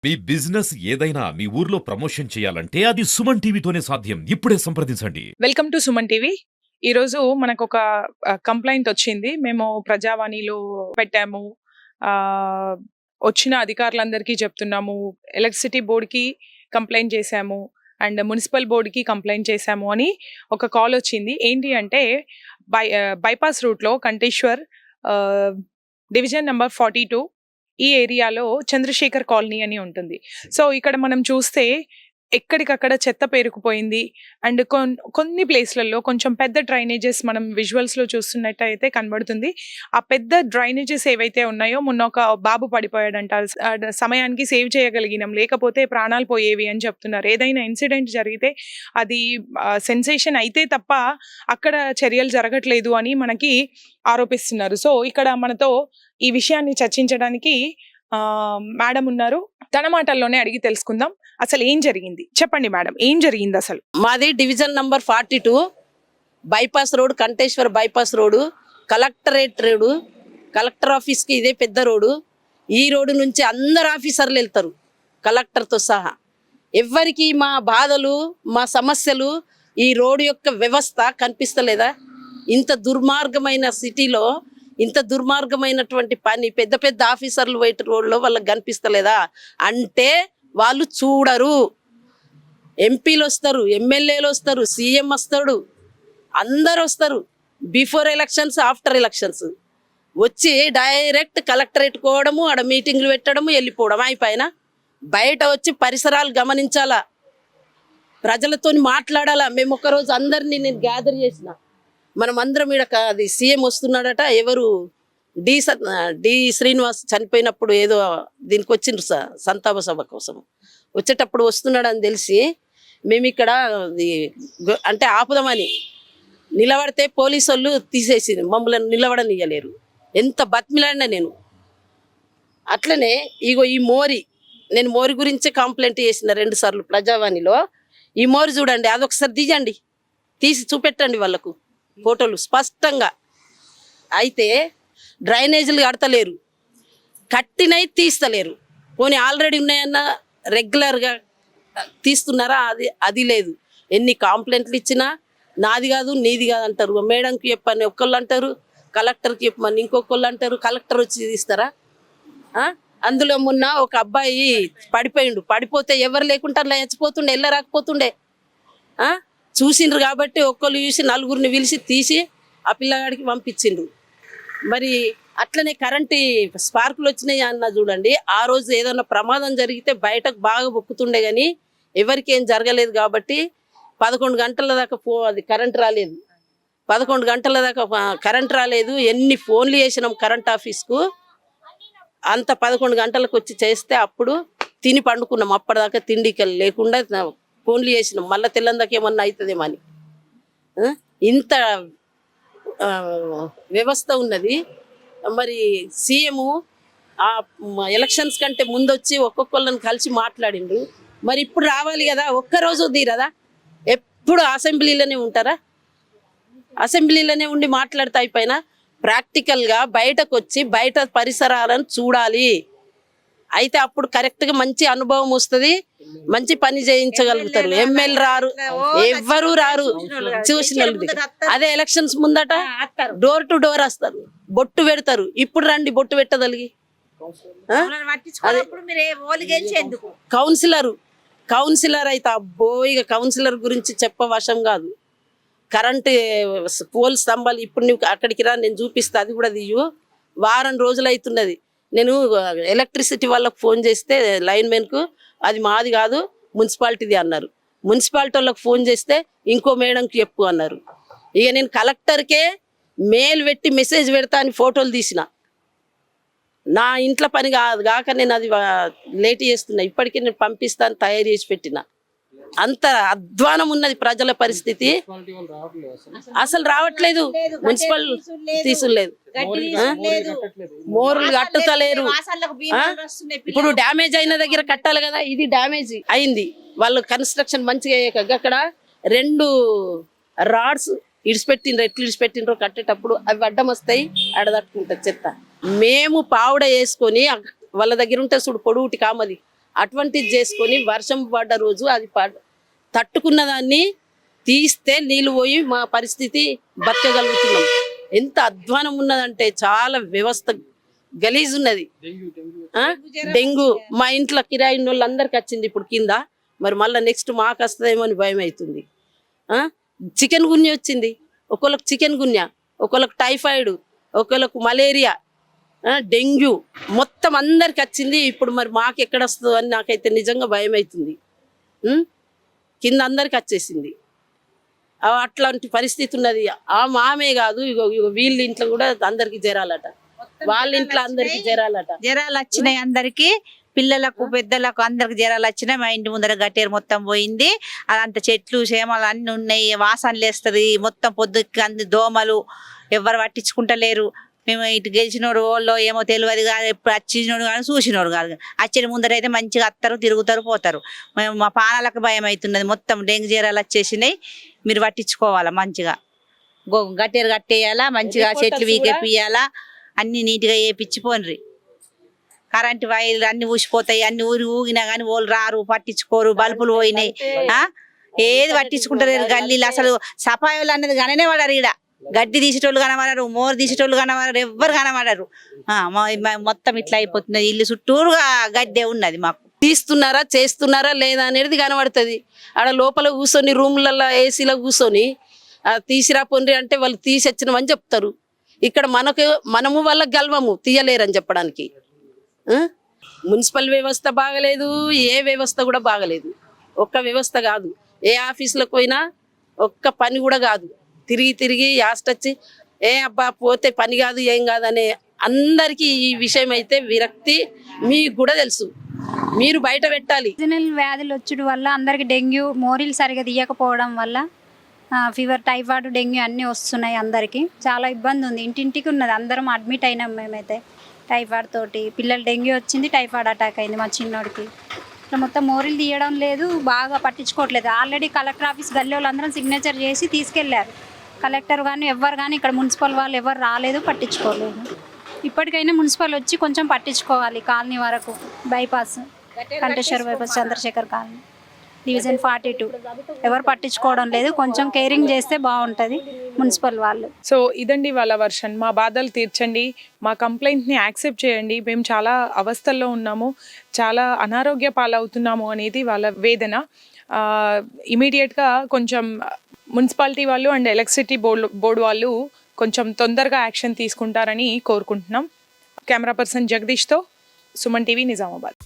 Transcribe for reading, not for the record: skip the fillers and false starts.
మీ business ఏదైనా మీ ఊర్లో promotion చేయాలంటే అది సుమన్ టీవీతోనే సాధ్యం. ఇప్పుడే సంప్రదించండి. Welcome to Suman TV. ఈరోజు మనకు ఒక కంప్లైంట్ వచ్చింది. మేము ప్రజావాణిలో పెట్టాము. ఆహ్, వచ్చిన అధికారులందరికీ చెప్తున్నాము. ఎలక్ట్రిసిటీ బోర్డ్‌కి కంప్లెయింట్ చేశాము. అండ్ మున్సిపల్ బోర్డ్‌కి కంప్లెయింట్ చేశాము అని ఒక కాల్ వచ్చింది. ఏంటి అంటే బైపాస్ రూట్‌లో కంటేశ్వర్ ఆహ్, డివిజన్ నంబర్ 42 ఈ ఏరియాలో చంద్రశేఖర్ కాలనీ అని ఉంటుంది. సో, ఇక్కడ మనం చూస్తే ఎక్కడికక్కడ చెత్త పేరుకుపోయింది. అండ్ కొన్ని ప్లేస్‌లలో కొంచెం పెద్ద డ్రైనేజెస్ మనం విజువల్స్‌లో చూస్తున్నట్టయితే కనబడుతుంది. ఆ పెద్ద డ్రైనేజెస్ ఏవైతే ఉన్నాయో మొన్న ఒక బాబు పడిపోయాడంట. సమయానికి సేవ్ చేయగలిగినాం. లేకపోతే ప్రాణాలు పోయేవి అని చెప్తున్నారు. ఏదైనా ఇన్సిడెంట్ జరిగితే అది సెన్సేషన్ అయితే తప్ప అక్కడ చర్యలు జరగట్లేదు అని మనకి ఆరోపిస్తున్నారు. సో, ఇక్కడ మనతో ఈ విషయాన్ని చర్చించడానికి మేడం ఉన్నారు. తన మాటల్లోనే అడిగి తెలుసుకుందాం. అసలు ఏం జరిగింది? చెప్పండి మేడం, ఏం జరిగింది అసలు? మాది division number 42 bypass road, Kanteshwar bypass road, collectorate road, collector ఆఫీస్కి ఇదే పెద్ద రోడ్డు. ఈ రోడ్డు నుంచి అందరు ఆఫీసర్లు వెళ్తారు కలెక్టర్తో సహా. ఎవ్వరికి మా బాధలు, మా సమస్యలు, ఈ రోడ్డు యొక్క వ్యవస్థ కనిపిస్తలేదా? ఇంత దుర్మార్గమైన సిటీలో ఇంత దుర్మార్గమైనటువంటి పని పెద్ద పెద్ద ఆఫీసర్లు వైట్ రోడ్లో వాళ్ళకి కనిపిస్తలేదా? అంటే వాళ్ళు చూడరు. ఎంపీలు వస్తారు, ఎమ్మెల్యేలు వస్తారు, సీఎం వస్తాడు, అందరు వస్తారు. బిఫోర్ ఎలక్షన్స్, ఆఫ్టర్ ఎలక్షన్స్ వచ్చి డైరెక్ట్ కలెక్టరేట్ కోవడము, ఆడ మీటింగ్లు పెట్టడము, వెళ్ళిపోవడం. అయిపోయినా బయట వచ్చి పరిసరాలు గమనించాలా, ప్రజలతో మాట్లాడాలా. మేము ఒకరోజు అందరినీ నేను గ్యాదర్ చేసిన, మనం అందరం ఈడ అది సీఎం వస్తున్నాడట, ఎవరు డి శ్రీనివాస్ చనిపోయినప్పుడు ఏదో దీనికి వచ్చిండ్రు సంతాప సభ కోసం వచ్చేటప్పుడు వస్తున్నాడని తెలిసి మేము ఇక్కడ అంటే ఆపుదామని నిలబడితే పోలీసు వాళ్ళు తీసేసి మమ్మల్ని నిలబడనియ్యలేరు. ఎంత బతిమిలాడినా నేను. అట్లనే ఇగో ఈ నేను మోరి గురించి కంప్లైంట్ చేసిన 2 సార్లు ప్రజావాణిలో. ఈ మోరి చూడండి, అదొకసారి తీయండి, తీసి చూపెట్టండి వాళ్ళకు ఫోటోలు స్పష్టంగా. అయితే డ్రైనేజీలు కడతలేరు, కట్టినవి తీస్తలేరు. పోనీ ఆల్రెడీ ఉన్నాయన్నా రెగ్యులర్గా తీస్తున్నారా? అది లేదు. ఎన్ని కంప్లైంట్లు ఇచ్చినా నాది కాదు నీది కాదు అంటారు. మేడంకి చెప్పని ఒక్కళ్ళు అంటారు, కలెక్టర్కి చెప్పమని ఇంకొకళ్ళు అంటారు. కలెక్టర్ వచ్చి తీస్తారా? అందులో మొన్న ఒక అబ్బాయి పడిపోతే ఎవరు లేకుండా చచ్చిపోతుండే, రాకపోతుండే. చూసిండ్రు కాబట్టి ఒక్కళ్ళు చూసి నలుగురిని పిలిచి తీసి ఆ పిల్లగాడికి పంపించిండ్రు. మరి అట్లనే కరెంటు స్పార్కులు వచ్చినాయి అన్న చూడండి. ఆ రోజు ఏదన్నా ప్రమాదం జరిగితే బయటకు బాగా బొక్కుతుండే కానీ ఎవరికి ఏం జరగలేదు. కాబట్టి 11 గంటల దాకా అది కరెంట్ రాలేదు. 11 గంటల దాకా కరెంట్ రాలేదు. ఎన్ని ఫోన్లు చేసినాం కరెంట్ ఆఫీస్కు, అంత 11 గంటలకు వచ్చి చేస్తే అప్పుడు తిని పండుకున్నాం. అప్పటిదాకా తిండికి లేకుండా ఫోన్లు చేసినాం. మళ్ళీ తెల్లందాకా ఏమన్నా అవుతుందేమో అని. ఇంత వ్యవస్థ ఉన్నది. మరి సీఎం ఆ ఎలక్షన్స్ కంటే ముందు వచ్చి ఒక్కొక్కళ్ళని కలిసి మాట్లాడిండు. మరి ఇప్పుడు రావాలి కదా, ఒక్కరోజు తీరదా? ఎప్పుడు అసెంబ్లీలోనే ఉంటారా? అసెంబ్లీలోనే ఉండి మాట్లాడితే అయిపోయినా ప్రాక్టికల్గా బయటకు వచ్చి బయట పరిసరాలను చూడాలి. అయితే అప్పుడు కరెక్ట్గా మంచి అనుభవం వస్తుంది, మంచి పని చేయించగలుగుతారు. ఎమ్మెల్యే రారు, ఎవ్వరూ రారు చూసిన. అదే ఎలక్షన్స్ ముందట డోర్ టు డోర్ వస్తారు, బొట్టు పెడతారు. ఇప్పుడు రండి బొట్టు పెట్టదలిగి. కౌన్సిలర్ అయితే అబ్బో, ఇక కౌన్సిలర్ గురించి చెప్పవశం కాదు. కరెంటు పోల్ స్తంభాలు ఇప్పుడు నువ్వు అక్కడికి రా, నేను చూపిస్తా, అది కూడా తీయు. వారం రోజులు అవుతున్నది. నేను ఎలక్ట్రిసిటీ వాళ్ళకు ఫోన్ చేస్తే లైన్మెన్కు అది మాది కాదు మున్సిపాలిటీది అన్నారు. మున్సిపాలిటీ వాళ్ళకి ఫోన్ చేస్తే ఇంకో మేడంకి చెప్పు అన్నారు. ఇక నేను కలెక్టర్కే మెయిల్ పెట్టి మెసేజ్ పెడతా అని ఫోటోలు తీసిన. నా ఇంట్లో పని కాక నేను అది లేట్ చేస్తున్నా. ఇప్పటికీ నేను పంపిస్తాను, తయారు చేసి పెట్టిన. అంత అధ్వానం ఉన్నది ప్రజల పరిస్థితి. అసలు రావట్లేదు, మున్సిపల్ తీసులేదు, మోర్లు కట్టుతలేరు. ఇప్పుడు డ్యామేజ్ అయిన దగ్గర కట్టాలి కదా, ఇది డ్యామేజ్ అయింది. వాళ్ళు కన్స్ట్రక్షన్ మంచిగా అయ్యాక అక్కడ 2 రాడ్స్ ఎట్లు ఇడిచిపెట్టిండ్రో కట్టేటప్పుడు అవి అడ్డం వస్తాయి, అడదట్టుకుంటుంది చెత్త. మేము పావుడ వేసుకొని వాళ్ళ దగ్గర ఉంటే చూడు పొడుగుటి కామది, అటువంటిది చేసుకొని వర్షం పడ్డ రోజు అది తట్టుకున్న దాన్ని తీస్తే నీళ్ళు పోయి మా పరిస్థితి బతకగలుగుతున్నాం. ఎంత అధ్వానం ఉన్నదంటే చాలా వ్యవస్థ గలీజ్ ఉన్నది. డెంగ్యూ మా ఇంట్లో కిరాయి వాళ్ళందరికి వచ్చింది ఇప్పుడు కింద, మరి మళ్ళీ నెక్స్ట్ మాకు వస్తుందేమో అని భయం అవుతుంది. చికెన్ గున్యా వచ్చింది, ఒకళ్ళకి చికెన్ గున్యా, ఒకళ్ళకి టైఫాయిడ్, ఒకళ్ళకు మలేరియా, డెంగ్యూ మొత్తం అందరికి వచ్చింది. ఇప్పుడు మరి మాకు ఎక్కడ వస్తుందో అని నాకైతే నిజంగా భయం అవుతుంది. కింద అందరికి వచ్చేసింది. అట్లాంటి పరిస్థితి ఉన్నది. మామే కాదు, ఇగో వీళ్ళ ఇంట్లో కూడా అందరికి జరాలట, వాళ్ళ ఇంట్లో అందరికి జరాలట. జ్వరాలు వచ్చినాయి అందరికి, పిల్లలకు పెద్దలకు అందరికి జ్వరాలు వచ్చినాయి. మా ఇంటి ముందర గట్టేరు మొత్తం పోయింది. అదంతా చెట్లు చేమలు అన్ని ఉన్నాయి, వాసనలు వేస్తుంది మొత్తం. పొద్దుకి అన్ని దోమలు, ఎవరు పట్టించుకుంటలేరు. మేము ఇటు గెలిచినోడు వాళ్ళు ఏమో తెలియదు కాదు, ఎప్పుడు వచ్చినోడు కానీ చూసినోడు కాదు. వచ్చిన ముందర అయితే మంచిగా వస్తారు, తిరుగుతారు, పోతారు. మేము మా పానాలకు భయం అవుతున్నది. మొత్తం డెంగ్యూ జ్వరాలు వచ్చేసినాయి. మీరు పట్టించుకోవాలా, మంచిగా గట్టేరు కట్టేయాలా, మంచిగా చెట్లు వీకెప్పియాలా, అన్ని నీట్గా వేయించిపోండ్రి. కరెంటు వైర్లు అన్ని ఊసిపోతాయి, అన్ని ఊగినా కానీ వాళ్ళు రారు, పట్టించుకోరు. బల్బులు పోయినాయి, ఏది పట్టించుకుంటారు గల్లీలు. అసలు సఫాయిలు అన్నది కననే పడరు. ఈడ గడ్డి తీసేటోళ్ళు కనబడరు, మోరు తీసేటోళ్ళు కనబడరు, ఎవ్వరు కనబడరు. మొత్తం ఇట్లా అయిపోతుంది. ఇల్లు చుట్టూరుగా గడ్డే ఉన్నది. మాకు తీస్తున్నారా చేస్తున్నారా లేదా అనేది కనబడుతుంది. ఆడ లోపల కూర్చొని రూమ్లలో ఏసీలో కూర్చొని తీసిరా పొండ్రి అంటే వాళ్ళు తీసొచ్చినమని చెప్తారు. ఇక్కడ మనము వాళ్ళకి గెలవము, తీయలేరని చెప్పడానికి. మున్సిపల్ వ్యవస్థ బాగలేదు, ఏ వ్యవస్థ కూడా బాగలేదు. ఒక్క వ్యవస్థ కాదు, ఏ ఆఫీసులకు పోయినా ఒక్క పని కూడా కాదు. తిరిగి తిరిగి యాస్టొచ్చి అబ్బా పోతే పని కాదు ఏం కాదు అనే అందరికీ ఈ విషయం అయితే విరక్తి. మీకు కూడా తెలుసు, మీరు బయట పెట్టాలి. సీజనల్ వ్యాధులు వచ్చుడు వల్ల అందరికి డెంగ్యూ, మోరీలు సరిగా తీయకపోవడం వల్ల ఫీవర్, టైఫాయిడ్, డెంగ్యూ అన్నీ వస్తున్నాయి. అందరికీ చాలా ఇబ్బంది ఉంది. ఇంటింటికి ఉన్నది. అందరం అడ్మిట్ అయినాం మేమైతే టైఫాయిడ్ తోటి. పిల్లలు డెంగ్యూ వచ్చింది, టైఫాయిడ్ అటాక్ అయింది మా చిన్నోడికి. ఇట్లా మొత్తం మోరీలు తీయడం లేదు, బాగా పట్టించుకోవట్లేదు. ఆల్రెడీ కలెక్టర్ ఆఫీస్ గల్లీ వాళ్ళందరం సిగ్నేచర్ చేసి తీసుకెళ్లారు. కలెక్టర్ కానీ ఎవ్వరు కానీ ఇక్కడ మున్సిపల్ వాళ్ళు ఎవరు రాలేదు, పట్టించుకోలేదు. ఇప్పటికైనా మున్సిపల్ వచ్చి కొంచెం పట్టించుకోవాలి. కాలనీ వరకు bypass, Kanteshwar bypass, Chandrashekar colony, division 42 ఎవరు పట్టించుకోవడం లేదు. కొంచెం కేరింగ్ చేస్తే బాగుంటుంది మున్సిపల్ వాళ్ళు. సో ఇదండి వాళ్ళ వర్షన్. మా బాధలు తీర్చండి, మా కంప్లైంట్ని యాక్సెప్ట్ చేయండి, మేము చాలా అవస్థల్లో ఉన్నాము, చాలా అనారోగ్య పాలవుతున్నాము అనేది వాళ్ళ వేదన. ఇమీడియట్గా కొంచెం మున్సిపాలిటీ వాళ్ళు అండ్ ఎలక్ట్రిసిటీ బోర్డు వాళ్ళు కొంచెం తొందరగా యాక్షన్ తీసుకుంటారని కోరుకుంటున్నాం. కెమెరా పర్సన్ జగదీష్తో సుమన్ టీవీ, నిజామాబాద్.